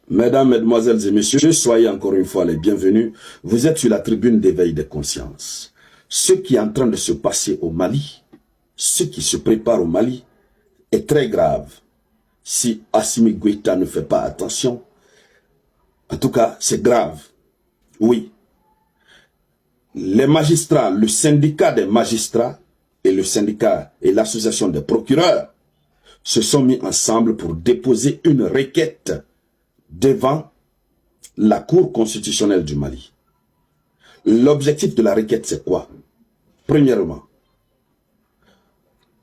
Mesdames, Mesdemoiselles et Messieurs, soyez encore une fois les bienvenus. Vous êtes sur la tribune d'éveil des consciences. Ce qui est en train de se passer au Mali, ce qui se prépare au Mali, est très grave. Si Assimi Goïta ne fait pas attention, en tout cas, c'est grave. Oui. Les magistrats, le syndicat des magistrats et le syndicat et l'association des procureurs se sont mis ensemble pour déposer une requête devant la Cour constitutionnelle du Mali. L'objectif de la requête, c'est quoi? Premièrement,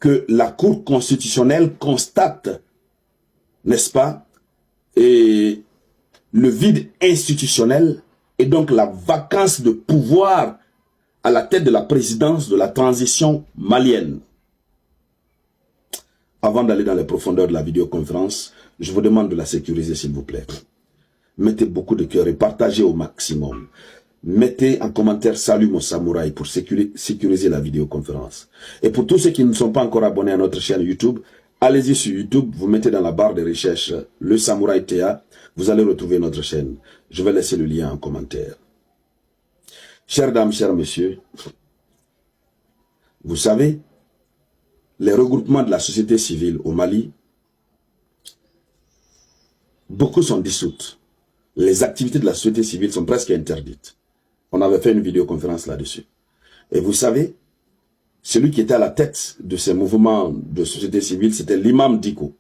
que la Cour constitutionnelle constate, n'est-ce pas, et le vide institutionnel et donc la vacance de pouvoir à la tête de la présidence de la transition malienne. Avant d'aller dans les profondeurs de la vidéoconférence, je vous demande de la sécuriser s'il vous plaît. Mettez beaucoup de cœur et partagez au maximum. Mettez en commentaire « Salut mon samouraï » pour sécuriser la vidéoconférence. Et pour tous ceux qui ne sont pas encore abonnés à notre chaîne YouTube, allez-y sur YouTube, vous mettez dans la barre de recherche « Le Samouraï Théa », vous allez retrouver notre chaîne. Je vais laisser le lien en commentaire. Chères dames, chers messieurs, vous savez, les regroupements de la société civile au Mali, beaucoup sont dissoutes. Les activités de la société civile sont presque interdites. On avait fait une vidéoconférence là-dessus. Et vous savez, celui qui était à la tête de ces mouvements de société civile, c'était l'imam Diko.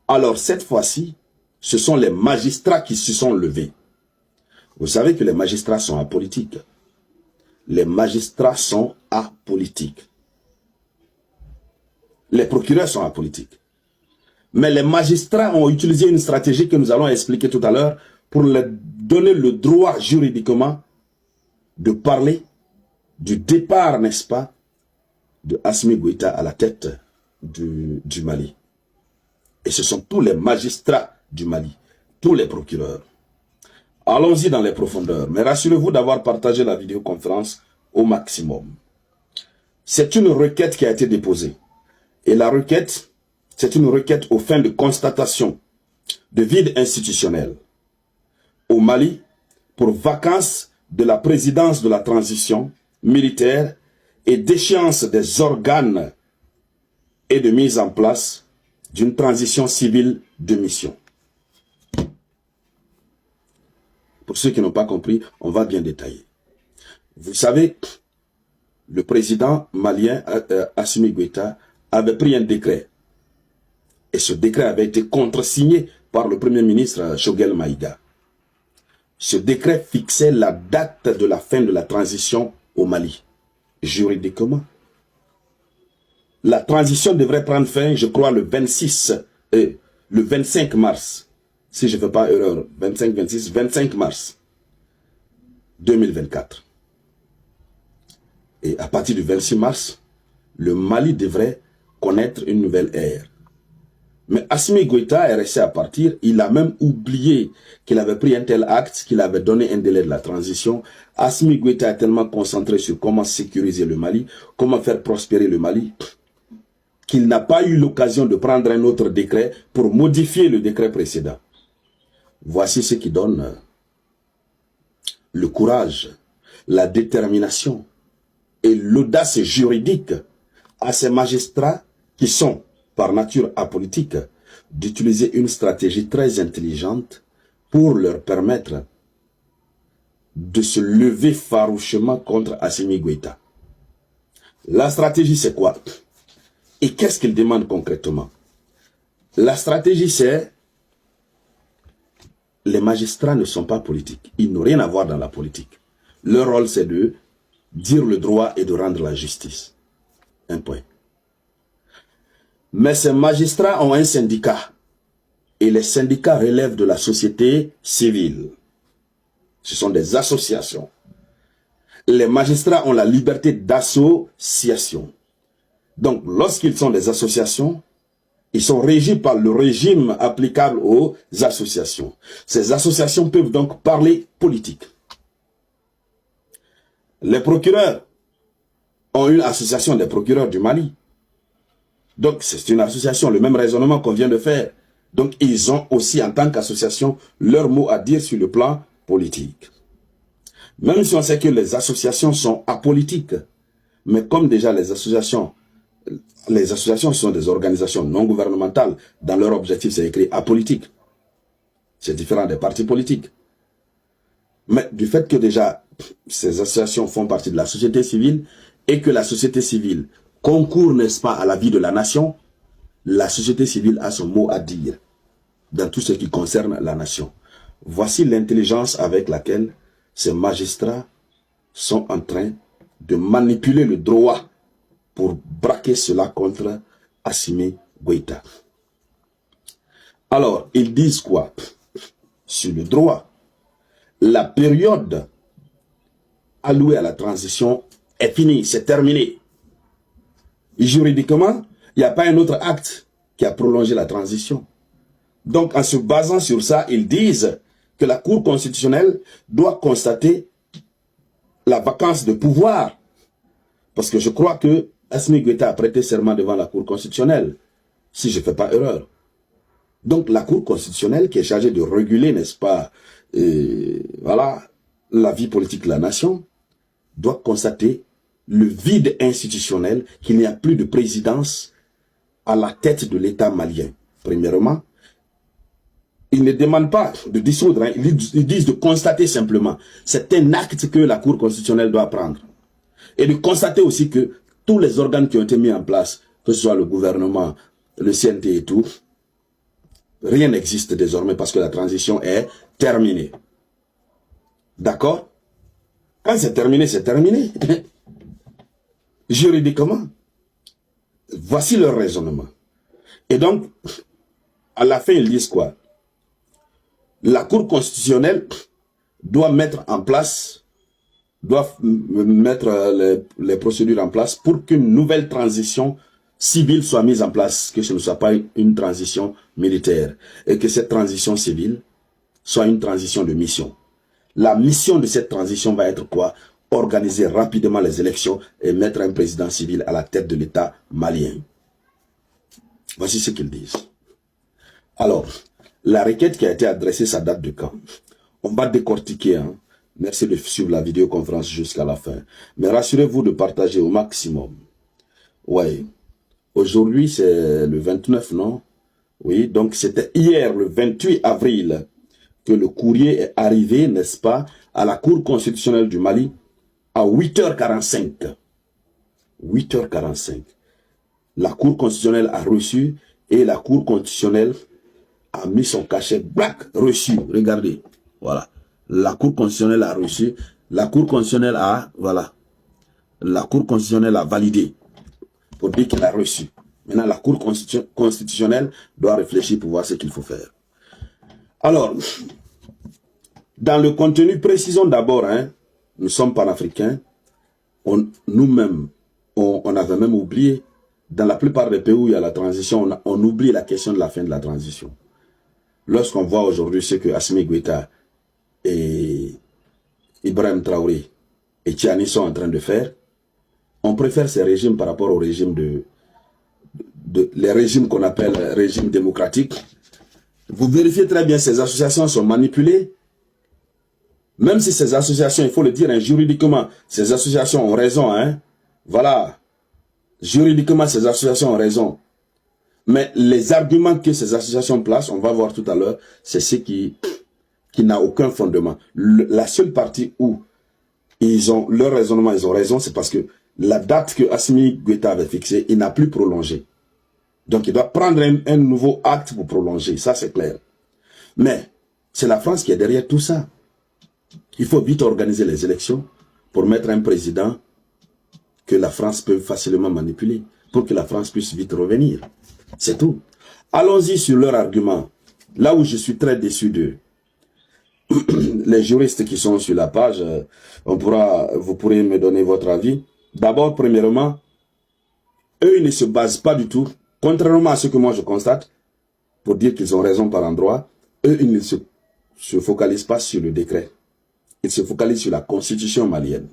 Alors cette fois-ci, ce sont les magistrats qui se sont levés. Vous savez que les magistrats sont apolitiques. Les magistrats sont apolitiques. Les procureurs sont apolitiques. Mais les magistrats ont utilisé une stratégie que nous allons expliquer tout à l'heure pour leur donner le droit juridiquement de parler du départ, n'est-ce pas, de Assimi Goïta à la tête du Mali. Et ce sont tous les magistrats du Mali, tous les procureurs. Allons-y dans les profondeurs, mais rassurez-vous d'avoir partagé la vidéoconférence au maximum. C'est une requête qui a été déposée. Et la requête, c'est une requête aux fins de constatation de vide institutionnel au Mali pour vacance de la présidence de la transition militaire et d'échéance des organes et de mise en place d'une transition civile de mission. Pour ceux qui n'ont pas compris, on va bien détailler. Vous savez, le président malien Assimi Goïta avait pris un décret. Et ce décret avait été contresigné par le premier ministre Choguel Maïga. Ce décret fixait la date de la fin de la transition au Mali. Juridiquement, la transition devrait prendre fin, je crois, le 25 mars. Si je ne fais pas erreur, 25 mars 2024. Et à partir du 26 mars, le Mali devrait connaître une nouvelle ère. Mais Assimi Goïta est resté à partir, il a même oublié qu'il avait pris un tel acte, qu'il avait donné un délai de la transition. Assimi Goïta est tellement concentré sur comment sécuriser le Mali, comment faire prospérer le Mali, qu'il n'a pas eu l'occasion de prendre un autre décret pour modifier le décret précédent. Voici ce qui donne le courage, la détermination et l'audace juridique à ces magistrats qui sont, par nature apolitiques, d'utiliser une stratégie très intelligente pour leur permettre de se lever farouchement contre Assimi Goïta. La stratégie, c'est quoi? Et qu'est-ce qu'ils demandent concrètement? La stratégie, c'est les magistrats ne sont pas politiques. Ils n'ont rien à voir dans la politique. Leur rôle, c'est de dire le droit et de rendre la justice. Un point. Mais ces magistrats ont un syndicat. Et les syndicats relèvent de la société civile. Ce sont des associations. Les magistrats ont la liberté d'association. Donc, lorsqu'ils sont des associations, ils sont régis par le régime applicable aux associations. Ces associations peuvent donc parler politique. Les procureurs ont une association des procureurs du Mali. Donc, c'est une association, le même raisonnement qu'on vient de faire Donc, ils ont aussi, en tant qu'association, leur mot à dire sur le plan politique. Même si on sait que les associations sont apolitiques, mais comme déjà les associations sont des organisations non gouvernementales, dans leur objectif, c'est écrit apolitique. C'est différent des partis politiques. Mais du fait que déjà, ces associations font partie de la société civile, et que la société civile concourt, n'est-ce pas, à la vie de la nation, la société civile a son mot à dire dans tout ce qui concerne la nation. Voici l'intelligence avec laquelle ces magistrats sont en train de manipuler le droit pour braquer cela contre Assimi Goïta. Alors, ils disent quoi sur le droit? La période allouée à la transition est finie, c'est terminé. Juridiquement, il n'y a pas un autre acte qui a prolongé la transition. Donc, en se basant sur ça, ils disent que la Cour constitutionnelle doit constater la vacance de pouvoir. Parce que je crois que Assimi Goïta a prêté serment devant la Cour constitutionnelle, si je ne fais pas erreur. Donc, la Cour constitutionnelle qui est chargée de réguler, n'est-ce pas, voilà, la vie politique de la nation, doit constater le vide institutionnel, qu'il n'y a plus de présidence à la tête de l'État malien. Premièrement, ils ne demandent pas de dissoudre, hein, ils disent de constater simplement. C'est un acte que la Cour constitutionnelle doit prendre. Et de constater aussi que tous les organes qui ont été mis en place, que ce soit le gouvernement, le CNT et tout, rien n'existe désormais parce que la transition est terminée. D'accord? Quand c'est terminé, c'est terminé. Juridiquement. Voici leur raisonnement. Et donc, à la fin, ils disent quoi? La Cour constitutionnelle doit mettre en place, doit mettre les procédures en place pour qu'une nouvelle transition civile soit mise en place, que ce ne soit pas une transition militaire, et que cette transition civile soit une transition de mission. La mission de cette transition va être quoi? Organiser rapidement les élections et mettre un président civil à la tête de l'État malien. Voici ce qu'ils disent. Alors, la requête qui a été adressée, ça date de quand? On va décortiquer. Hein? Merci de suivre la vidéoconférence jusqu'à la fin. Mais rassurez-vous de partager au maximum. Ouais. Aujourd'hui, c'est le 29, non? Oui, donc c'était hier, le 28 avril, que le courrier est arrivé, n'est-ce pas, à la Cour constitutionnelle du Mali à 8h45. 8h45. La Cour constitutionnelle a reçu et la Cour constitutionnelle a mis son cachet black reçu. Regardez. Voilà. La Cour constitutionnelle a reçu. La Cour constitutionnelle a, voilà. La Cour constitutionnelle a validé pour dire qu'elle a reçu. Maintenant, la Cour constitutionnelle doit réfléchir pour voir ce qu'il faut faire. Alors, dans le contenu, précisons d'abord, hein, nous sommes panafricains, nous-mêmes, on avait même oublié, dans la plupart des pays où il y a la transition, on oublie la question de la fin de la transition. Lorsqu'on voit aujourd'hui ce que Assimi Goïta et Ibrahim Traoré et Tiani sont en train de faire, on préfère ces régimes par rapport au régime les régimes qu'on appelle régimes démocratiques. Vous vérifiez très bien, ces associations sont manipulées. Même si ces associations, il faut le dire, hein, juridiquement, ces associations ont raison. Hein. Voilà. Juridiquement, ces associations ont raison. Mais les arguments que ces associations placent, on va voir tout à l'heure, c'est ce qui n'a aucun fondement. La seule partie où ils ont leur raisonnement, ils ont raison, c'est parce que la date que Assimi Goïta avait fixée, il n'a plus prolongé. Donc il doit prendre un nouveau acte pour prolonger, ça c'est clair. Mais c'est la France qui est derrière tout ça. Il faut vite organiser les élections pour mettre un président que la France peut facilement manipuler, pour que la France puisse vite revenir. C'est tout. Allons-y sur leur argument. Là où je suis très déçu d'eux. Les juristes qui sont sur la page, vous pourrez me donner votre avis. D'abord, premièrement, eux, ils ne se basent pas du tout, contrairement à ce que moi je constate, pour dire qu'ils ont raison par endroit, eux, ils ne se focalisent pas sur le décret. Ils se focalisent sur la constitution malienne.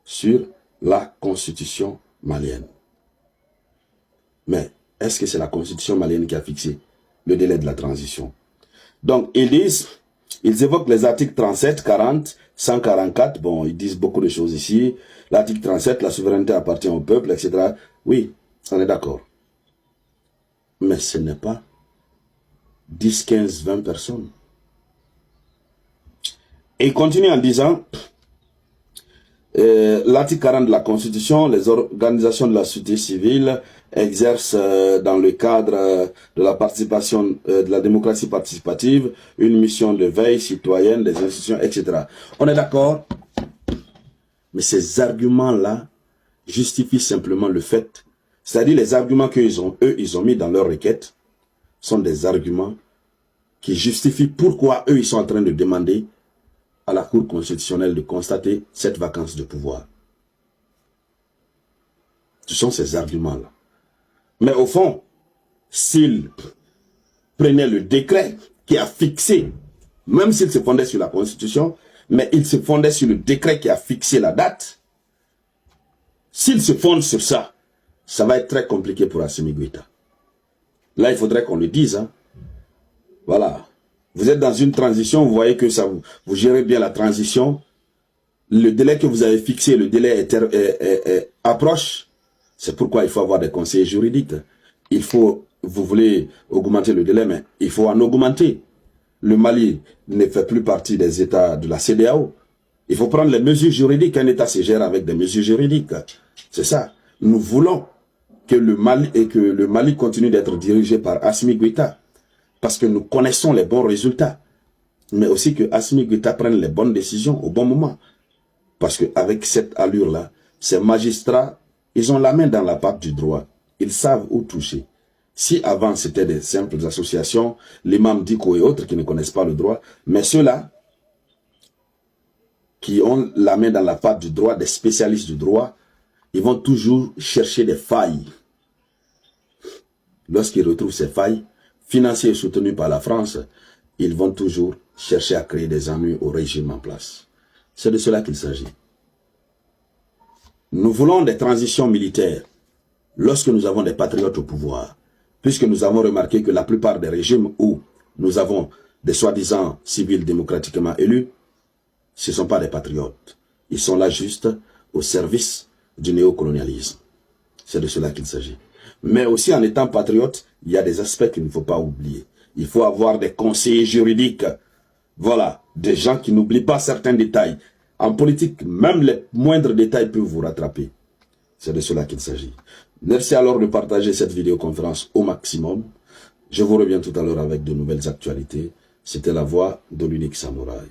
Sur la constitution malienne. Mais Est-ce que c'est la constitution malienne qui a fixé le délai de la transition? Donc, ils disent, ils évoquent les articles 37, 40, 144. Bon, ils disent beaucoup de choses ici. L'article 37, la souveraineté appartient au peuple, etc. Oui, on est d'accord. Mais ce n'est pas 10, 15, 20 personnes. Et il continue en disant, l'article 40 de la Constitution, les organisations de la société civile exercent dans le cadre de la participation, de la démocratie participative, une mission de veille citoyenne des institutions, etc. On est d'accord? Mais ces arguments-là justifient simplement le fait, c'est-à-dire les arguments qu'ils ont, ils ont mis dans leur requête, sont des arguments qui justifient pourquoi eux, ils sont en train de demander à la Cour constitutionnelle de constater cette vacance de pouvoir. Ce sont ces arguments-là. Mais au fond, s'ils prenaient le décret qui a fixé, même s'il se fondait sur la Constitution, mais il se fondait sur le décret qui a fixé la date, s'ils se fondent sur ça, ça va être très compliqué pour Assimi Goïta. Là, il faudrait qu'on le dise. Hein. Voilà. Vous êtes dans une transition, vous voyez que ça, vous gérez bien la transition. Le délai que vous avez fixé, le délai approche. C'est pourquoi il faut avoir des conseillers juridiques. Il faut, vous voulez augmenter le délai, mais il faut en augmenter. Le Mali ne fait plus partie des États de la CEDEAO. Il faut prendre les mesures juridiques. Un État se gère avec des mesures juridiques. C'est ça. Nous voulons que le Mali continue d'être dirigé par Assimi Goïta. Parce que nous connaissons les bons résultats. Mais aussi que Assimi Goïta prenne les bonnes décisions au bon moment. Parce qu'avec cette allure-là, ces magistrats, ils ont la main dans la pâte du droit. Ils savent où toucher. Si avant c'était des simples associations, l'imam Diko et autres qui ne connaissent pas le droit, mais ceux-là qui ont la main dans la pâte du droit, des spécialistes du droit, ils vont toujours chercher des failles. Lorsqu'ils retrouvent ces failles, financés et soutenus par la France, ils vont toujours chercher à créer des ennuis au régime en place. C'est de cela qu'il s'agit. Nous voulons des transitions militaires lorsque nous avons des patriotes au pouvoir, puisque nous avons remarqué que la plupart des régimes où nous avons des soi-disant civils démocratiquement élus, ce ne sont pas des patriotes. Ils sont là juste au service du néocolonialisme. C'est de cela qu'il s'agit. Mais aussi en étant patriote, il y a des aspects qu'il ne faut pas oublier. Il faut avoir des conseillers juridiques. Voilà, des gens qui n'oublient pas certains détails. En politique, même les moindres détails peuvent vous rattraper. C'est de cela qu'il s'agit. Merci alors de partager cette vidéoconférence au maximum. Je vous reviens tout à l'heure avec de nouvelles actualités. C'était la voix de l'unique samouraï.